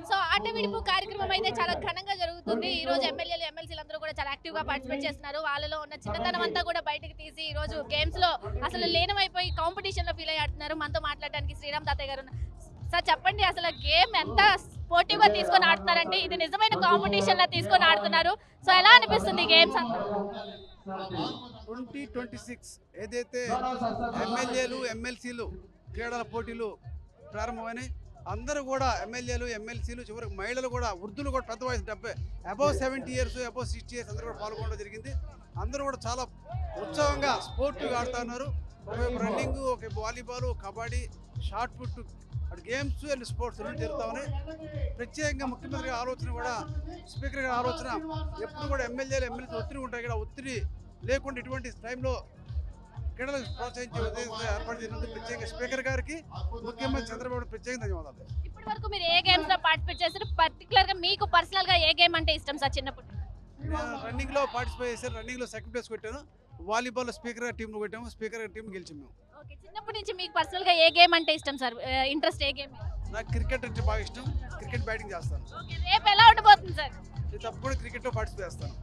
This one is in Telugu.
సో ఆట విడుపు కార్యక్రమం అయితే చాలా ఘనంగా జరుగుతుంది. ఈ రోజు ఎమ్మెల్యేలు ఎమ్మెల్సీలు అందరూ కూడా చాలా యాక్టివ్ గా పార్టిసిపేట్ చేస్తున్నారు. వాళ్ళలో ఉన్న చిన్నతనం అంతా కూడా బయటకు తీసి ఈ రోజు గేమ్స్ లో అసలు లీనమైపోయి కాంపిటీషన్ లో ఫీల్ అయ్యి ఆడుతున్నారు. మనతో మాట్లాడడానికి శ్రీరామ్ తాతయ్య గారు ఉన్నారు. సార్ చెప్పండి, అసలు గేమ్ ఎంత స్పోర్టివ్ గా తీసుకొని ఆడుతున్నారంటే ఇది నిజమైన కాంపిటీషన్ లా తీసుకొని ఆడుతున్నారు. సో ఎలా అనిపిస్తుంది గేమ్స్ అంతా? 2026 ఏదైతే ఎమ్మెల్యేలు ఎమ్మెల్సీలు క్రీడల పోటీలు ప్రారంభమైనాయి. అందరూ కూడా ఎమ్మెల్యేలు ఎమ్మెల్సీలు చివరికి మహిళలు కూడా వృద్ధులు కూడా పెద్ద వయసు 70 అబౌవ్ 70 ఇయర్స్ అబౌవ్ 60 ఇయర్స్ అందరూ కూడా పాల్గొనడం జరిగింది. అందరూ కూడా చాలా ఉత్సాహంగా స్పోర్ట్గా ఆడుతున్నారు. ఒకవైపు రన్నింగ్, ఒక వాలీబాల్, కబడ్డీ, షార్ట్ పుట్, అటు గేమ్స్ అండ్ స్పోర్ట్స్ రెండు జరుగుతూ ఉన్నాయి. ప్రత్యేకంగా ముఖ్యమంత్రి ఆలోచన కూడా, స్పీకర్ గారి ఆలోచన ఎప్పుడు కూడా ఎమ్మెల్యేలు ఎమ్మెల్సీ ఒత్తిడి ఉంటాయి కదా, ఒత్తిడి లేకుండా ఇటువంటి టైంలో క్రీడలు ప్రోత్సహించే ఉద్దేశంతో ఏర్పాటు చేసినందుకు ప్రత్యేకంగా స్పీకర్ గారికి, ముఖ్యమంత్రి చంద్రబాబు ప్రత్యేకంగా ధన్యవాదాలు. ఇప్పటి వరకు మీరు ఏ గేమ్స్ లో పార్టిసిపేట్ చేశారు? పర్టికులర్ గా మీకు పర్సనల్ గా ఏ గేమ్ అంటే ఇష్టం సార్? చిన్నప్పుడు నేను రన్నింగ్లో పార్టిసిపేట్ చేశాను. రన్నింగ్లో సెకండ్ ప్లేస్ కొట్టాను. వాలీబాల్ స్పీకర్ గారి టీంలో కొట్టాము. స్పీకర్ గారి టీం గెలిచాము మేము. ఓకే, చిన్నప్పటి నుంచి మీకు పర్సనల్ గా ఏ గేమ్ అంటే ఇష్టం సార్? ఇంట్రెస్ట్ ఏ గేమ్? నాకు క్రికెట్ అంటే బాగా ఇష్టం. క్రికెట్ బ్యాటింగ్ చేస్తాను. ఓకే, రేపు ఎలా ఉండబోతుంది సార్? నేను తప్పకుండా క్రికెట్లో పార్టిసిపేట్ చేస్తాను.